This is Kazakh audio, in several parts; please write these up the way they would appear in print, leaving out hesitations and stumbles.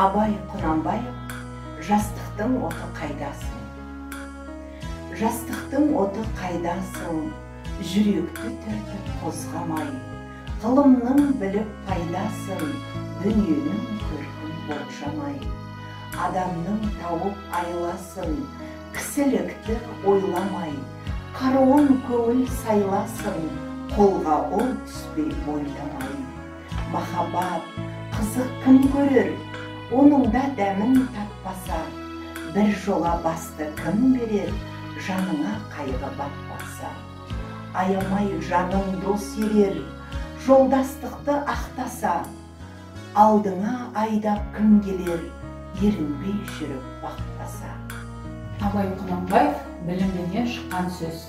Абай Құнанбаев, жастықтың оты қайдасың? Жастықтың оты қайдасың, жүректі түртіп қозғамай, ғылымның біліп пайдасын, дүниенің көркін болжамай, адамның тауып айласын, кісілікті ойламай, қаруын көңіл сайласын, қолға ол түспей ойламай. Махаббат, қызық кім көрер, оның да дәмін татпаса, бір жола басты кім берер, жаныңа қайғы батпаса. Аямай жаның дос ерер, жолдастықты ақтаса, алдыңа айдап кім келер, ерінбей жүріп бақтаса. Абай Құнанбаев білімдіден шыққан сөз.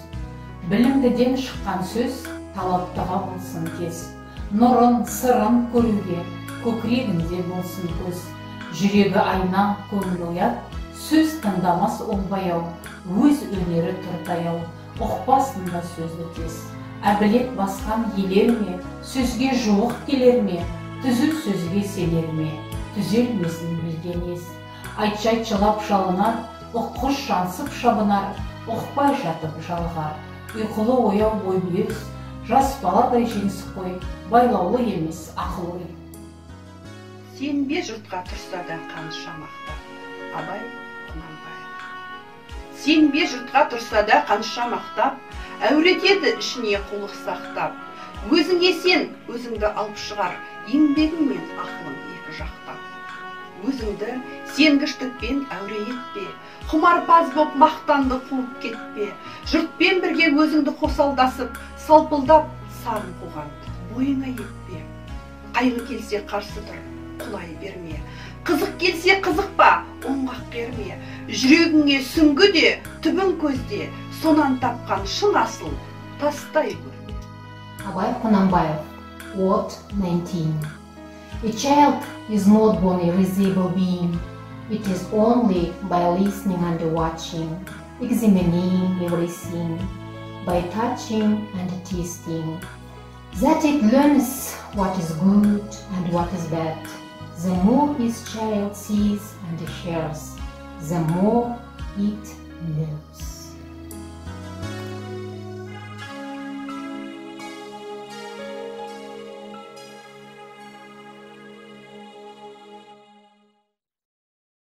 Білімдіден шыққан сөз талаптыға болсын кез. Нұрын, сырын көруге, көкірегінде болсын көз. Жүрегі айна, көңіл оят, сөз тыңдамас ол баяу, өз өнері тұртаяу, ұқпасында сөзді тез. Әбілет басқан елер ме, сөзге жуық келер ме, түзу сөзге селер ме, түзелмесін білген ес. Айтшайтшылап жалынар, ұққыш жансып шабынар, ұқпай жатып жалғар. Ұйқылы ояу ой бүйес, жас баладай жеңсік қой, байлаулы емес ақыл ой. Сенбе жұртқа тұрса да қаныша мақтап, Абай Құнанбаев. Сенбе жұртқа тұрса да қаныша мақтап, әуретеді ішіне қулық сақтап. Өзіңе сен, өзіңді алып шығар, еңбегің мен ақылың екі жақтап. Өзіңді сенгіштікпен әуре етпе, құмарпаз боп мақтанды қуып кетпе. Жұртпен бірге өзіңді қосалдасып, салпылдап сарын қуған бойыңа етпе. Қайғы келсе қарсы тұр, құлай берме. Қызық келсе қызықпа, оңғақ берме. Жүрегіңе сүңгі де, түбін көзде, сонан тапқан шын асыл тастай көрме. Абай Құнанбаев, Word 19. A child is not born a risible being. It is only by listening and watching, examining everything, by touching and tasting, that it learns what is good and what is bad. The more his child sees and hears, the more it knows.